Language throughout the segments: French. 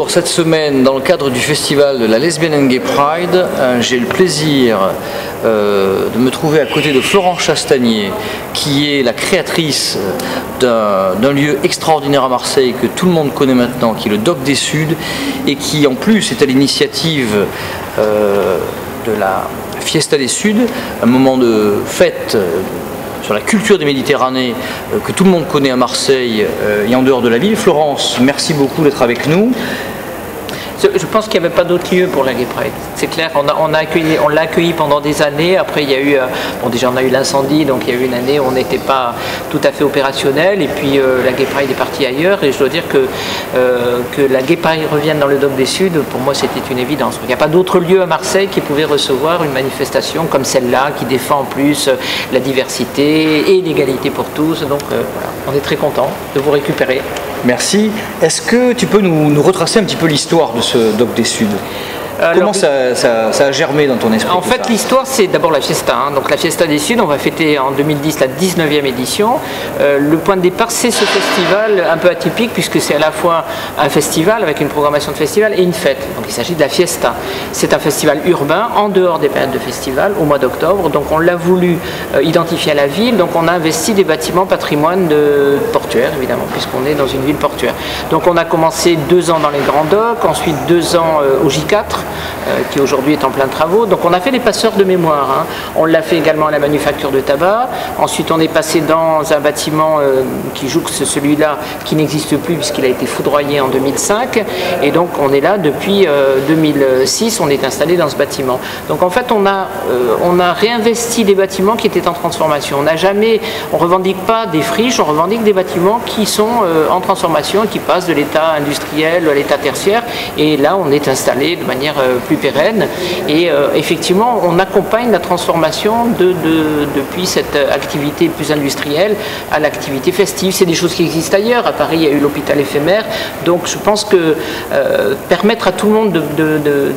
Alors, cette semaine, dans le cadre du festival de la Lesbian and Gay Pride, j'ai le plaisir de me trouver à côté de Florence Chastanier, qui est la créatrice d'un lieu extraordinaire à Marseille que tout le monde connaît maintenant, qui est le Dock des Suds, et qui en plus est à l'initiative de la Fiesta des Suds, un moment de fête sur la culture des Méditerranées que tout le monde connaît à Marseille et en dehors de la ville. Florence, merci beaucoup d'être avec nous. Je pense qu'il n'y avait pas d'autre lieu pour la Gay Pride. C'est clair, on l'a accueilli pendant des années. Après, il y a eu, bon, déjà on a eu l'incendie, donc il y a eu une année où on n'était pas tout à fait opérationnel. Et puis la Gay Pride est partie ailleurs. Et je dois dire que la Gay Pride revienne dans le Dock des Suds, pour moi c'était une évidence. Il n'y a pas d'autre lieu à Marseille qui pouvait recevoir une manifestation comme celle-là, qui défend en plus la diversité et l'égalité pour tous. Donc voilà, on est très content de vous récupérer. Merci. Est-ce que tu peux nous retracer un petit peu l'histoire de ce Dock des Suds ? Comment ça a germé dans ton esprit? En fait, l'histoire, c'est d'abord la Fiesta. Donc la Fiesta des Suds, on va fêter en 2010 la 19e édition. Le point de départ, c'est ce festival un peu atypique, puisque c'est à la fois un festival avec une programmation de festival et une fête. Donc il s'agit de la Fiesta. C'est un festival urbain, en dehors des périodes de festival, au mois d'octobre. Donc on l'a voulu identifier à la ville. Donc on a investi des bâtiments patrimoine portuaire, évidemment, puisqu'on est dans une ville portuaire. Donc on a commencé 2 ans dans les Grands Docks, ensuite 2 ans au J4, qui aujourd'hui est en plein travaux. Donc on a fait des passeurs de mémoire. On l'a fait également à la manufacture de tabac. Ensuite on est passé dans un bâtiment qui jouxte celui-là, qui n'existe plus puisqu'il a été foudroyé en 2005. Et donc on est là depuis 2006, on est installé dans ce bâtiment. Donc en fait on a réinvesti des bâtiments qui étaient en transformation. On ne revendique pas des friches, on revendique des bâtiments qui sont en transformation et qui passent de l'état industriel à l'état tertiaire. Et là on est installé de manière plus pérenne et effectivement on accompagne la transformation depuis cette activité plus industrielle à l'activité festive. C'est des choses qui existent ailleurs. À Paris il y a eu l'hôpital éphémère, donc je pense que permettre à tout le monde de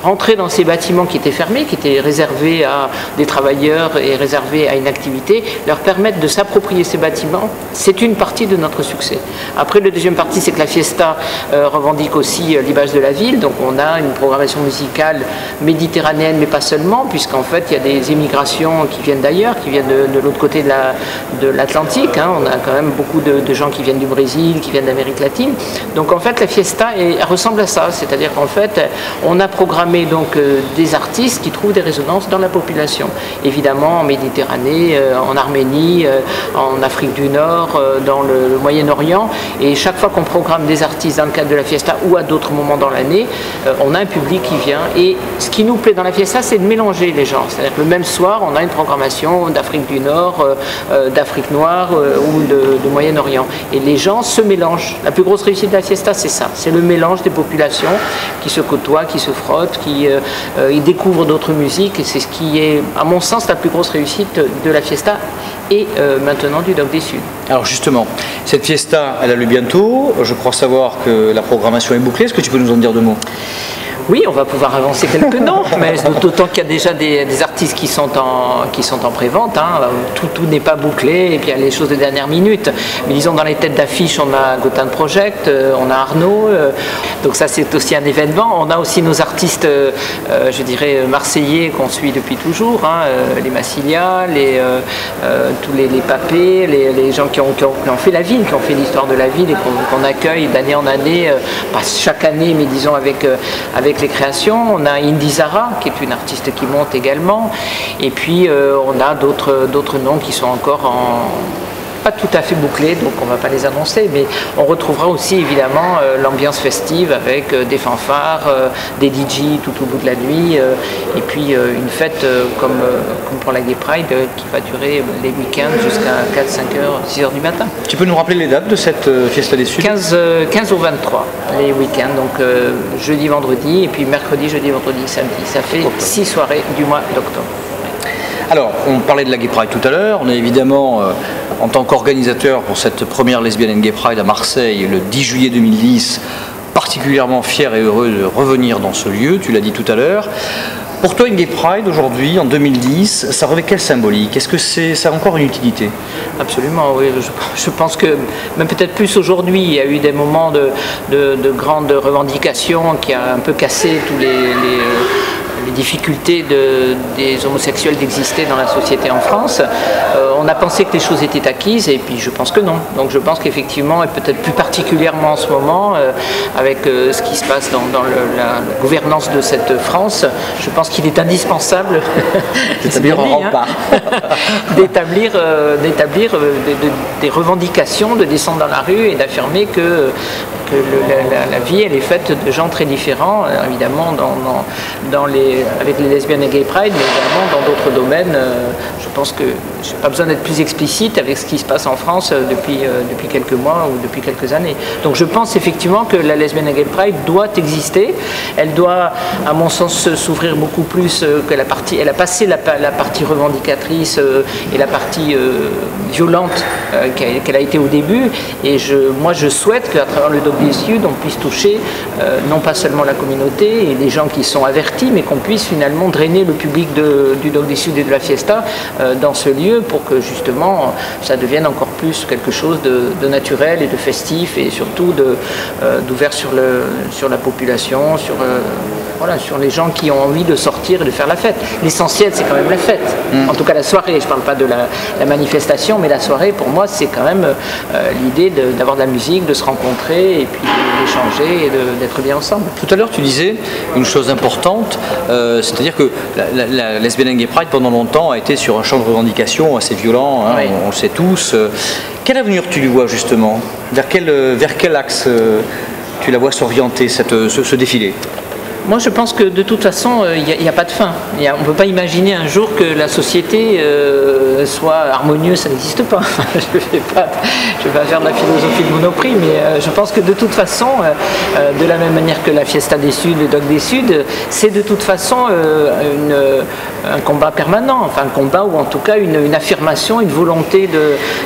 rentrer dans ces bâtiments qui étaient fermés, qui étaient réservés à des travailleurs et réservés à une activité, leur permettre de s'approprier ces bâtiments, c'est une partie de notre succès. Après, la deuxième partie, c'est que la Fiesta revendique aussi l'image de la ville, donc on a une programmation musicale méditerranéenne, mais pas seulement, puisqu'en fait, il y a des émigrations qui viennent d'ailleurs, qui viennent de l'autre côté de l'Atlantique. On a quand même beaucoup de gens qui viennent du Brésil, qui viennent d'Amérique latine. Donc en fait, la Fiesta elle ressemble à ça, c'est-à-dire qu'en fait, on a programmé donc des artistes qui trouvent des résonances dans la population. Évidemment en Méditerranée, en Arménie, en Afrique du Nord, dans le Moyen-Orient. Et chaque fois qu'on programme des artistes dans le cadre de la Fiesta ou à d'autres moments dans l'année, on a un public qui vient. Et ce qui nous plaît dans la Fiesta, c'est de mélanger les genres. C'est-à-dire que le même soir, on a une programmation d'Afrique du Nord, d'Afrique noire ou de Moyen-Orient. Et les gens se mélangent. La plus grosse réussite de la Fiesta, c'est ça. C'est le mélange des populations qui se côtoient, qui se frottent, ils découvrent d'autres musiques, et c'est ce qui est, à mon sens, la plus grosse réussite de la Fiesta et maintenant du Dock des Suds. Alors justement, cette Fiesta, elle a lieu bientôt. Je crois savoir que la programmation est bouclée. Est-ce que tu peux nous en dire 2 mots ? Oui, on va pouvoir avancer quelques noms, mais d'autant qu'il y a déjà des artistes qui sont en pré-vente. Tout n'est pas bouclé, et puis il y a les choses de dernière minute. Mais disons, dans les têtes d'affiche, on a Gotham Project, on a Arnaud, donc ça c'est aussi un événement. On a aussi nos artistes, je dirais, marseillais qu'on suit depuis toujours, les Massilia, tous les Papés, les gens qui ont fait la ville, qui ont fait l'histoire de la ville et qu'on accueille d'année en année, pas chaque année, mais disons avec les créations. On a Indy Zara, qui est une artiste qui monte également, et puis on a d'autres noms qui sont encore pas tout à fait bouclés, donc on ne va pas les annoncer, mais on retrouvera aussi évidemment l'ambiance festive avec des fanfares, des DJ tout au bout de la nuit, et puis une fête comme pour la Gay Pride qui va durer les week-ends jusqu'à 4, 5 heures, 6 heures du matin. Tu peux nous rappeler les dates de cette Fiesta des Suds ? 15 au 23, les week-ends, donc jeudi, vendredi, et puis mercredi, jeudi, vendredi, samedi. Ça fait 6 soirées du mois d'octobre. Alors, on parlait de la Gay Pride tout à l'heure. On est évidemment, en tant qu'organisateur pour cette première Lesbian and Gay Pride à Marseille, le 10 juillet 2010, particulièrement fiers et heureux de revenir dans ce lieu, tu l'as dit tout à l'heure. Pour toi, une Gay Pride aujourd'hui, en 2010, ça revêt quelle symbolique? Est-ce que ça a encore une utilité? Absolument, oui. Je pense que, même peut-être plus aujourd'hui, il y a eu des moments de grandes revendications qui a un peu cassé tous les difficultés des homosexuels d'exister dans la société en France. On a pensé que les choses étaient acquises et puis je pense que non. Donc je pense qu'effectivement, et peut-être plus particulièrement en ce moment, avec ce qui se passe dans la gouvernance de cette France, je pense qu'il est indispensable d'établir des revendications, de descendre dans la rue et d'affirmer que la vie elle est faite de gens très différents, évidemment avec les lesbiennes et gay pride, mais également dans d'autres domaines. Je pense que je n'ai pas besoin d'être plus explicite avec ce qui se passe en France depuis quelques mois ou depuis quelques années. Donc je pense effectivement que la lesbienne et gay pride doit exister. Elle doit, à mon sens, s'ouvrir beaucoup plus que la partie. Elle a passé la partie revendicatrice et la partie violente qu'elle a été au début. Et moi je souhaite qu'à travers le Dog des Sud, on puisse toucher non pas seulement la communauté et les gens qui sont avertis, mais qu'on puisse finalement drainer le public du Dog des Sud et de la Fiesta dans ce lieu pour que justement ça devienne encore plus quelque chose de naturel et de festif et surtout d'ouvert sur la population, sur les gens qui ont envie de sortir et de faire la fête. L'essentiel, c'est quand même la fête. En tout cas, la soirée. Je ne parle pas de la manifestation, mais la soirée, pour moi, c'est quand même l'idée d'avoir de la musique, de se rencontrer et puis d'échanger et d'être bien ensemble. Tout à l'heure, tu disais une chose importante, c'est-à-dire que la Lesbian and Gay Pride, pendant longtemps, a été sur un champ de revendication assez violent, hein, oui. On le sait tous. Quel avenir tu lui vois, justement? Vers quel axe tu la vois s'orienter, ce défilé? Moi, je pense que de toute façon, il n'y a pas de fin. On ne peut pas imaginer un jour que la société soit harmonieuse, ça n'existe pas. Je ne vais pas faire de la philosophie de Monoprix, mais je pense que de toute façon, de la même manière que la Fiesta des Suds, le Dog des Suds, c'est de toute façon un combat permanent, enfin un combat ou en tout cas une affirmation, une volonté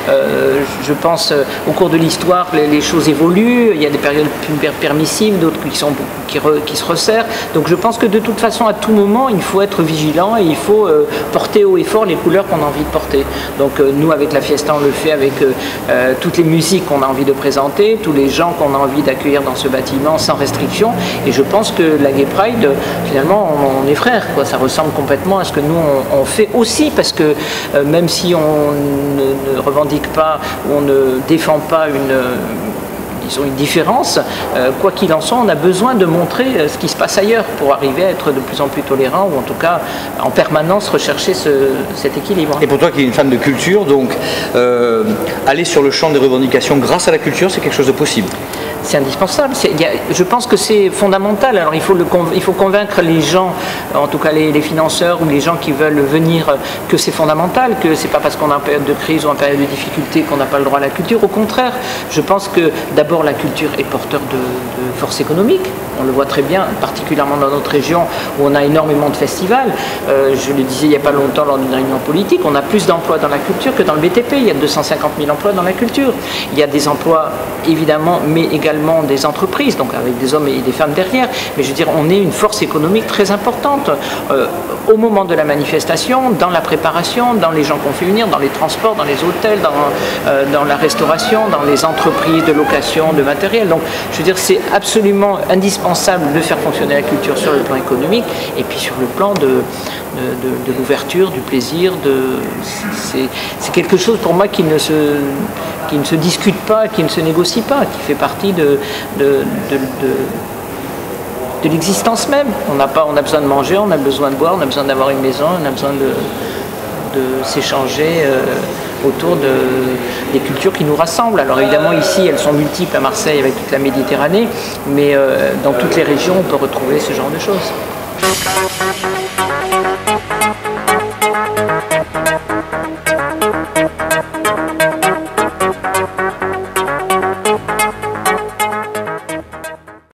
je pense, au cours de l'histoire, les choses évoluent, il y a des périodes plus permissives, d'autres qui se resserrent. Donc je pense que de toute façon, à tout moment, il faut être vigilant et il faut porter haut et fort les couleurs qu'on a envie de porter. Donc nous, avec la Fiesta, on le fait avec toutes les musiques qu'on a envie de présenter, tous les gens qu'on a envie d'accueillir dans ce bâtiment sans restriction. Et je pense que la Gay Pride, finalement, on est frères, quoi. Ça ressemble complètement à ce que nous, on fait aussi, parce que même si on ne revendique pas ou on ne défend pas une différence, quoi qu'il en soit, on a besoin de montrer ce qui se passe ailleurs pour arriver à être de plus en plus tolérant ou en tout cas en permanence rechercher cet équilibre. Et pour toi qui es une femme de culture, donc aller sur le champ des revendications grâce à la culture, c'est quelque chose de possible? C'est indispensable. Je pense que c'est fondamental. Alors il faut convaincre les gens, en tout cas les financeurs ou les gens qui veulent venir, que c'est fondamental, que c'est pas parce qu'on est en période de crise ou en période de difficulté qu'on n'a pas le droit à la culture. Au contraire, je pense que d'abord la culture est porteur de force économique. On le voit très bien, particulièrement dans notre région où on a énormément de festivals. Je le disais il n'y a pas longtemps lors d'une réunion politique, on a plus d'emplois dans la culture que dans le BTP. Il y a 250 000 emplois dans la culture. Il y a des emplois évidemment, mais également des entreprises, donc avec des hommes et des femmes derrière. Mais je veux dire, on est une force économique très importante au moment de la manifestation, dans la préparation, dans les gens qu'on fait venir, dans les transports, dans les hôtels, dans la restauration, dans les entreprises de location de matériel. Donc, je veux dire, c'est absolument indispensable de faire fonctionner la culture sur le plan économique et puis sur le plan de l'ouverture, du plaisir. C'est quelque chose pour moi qui ne se discute pas, qui ne se négocie pas, qui fait partie de l'existence même. On a besoin de manger, on a besoin de boire, on a besoin d'avoir une maison, on a besoin de s'échanger autour des cultures qui nous rassemblent. Alors évidemment ici elles sont multiples à Marseille avec toute la Méditerranée, mais dans toutes les régions on peut retrouver ce genre de choses.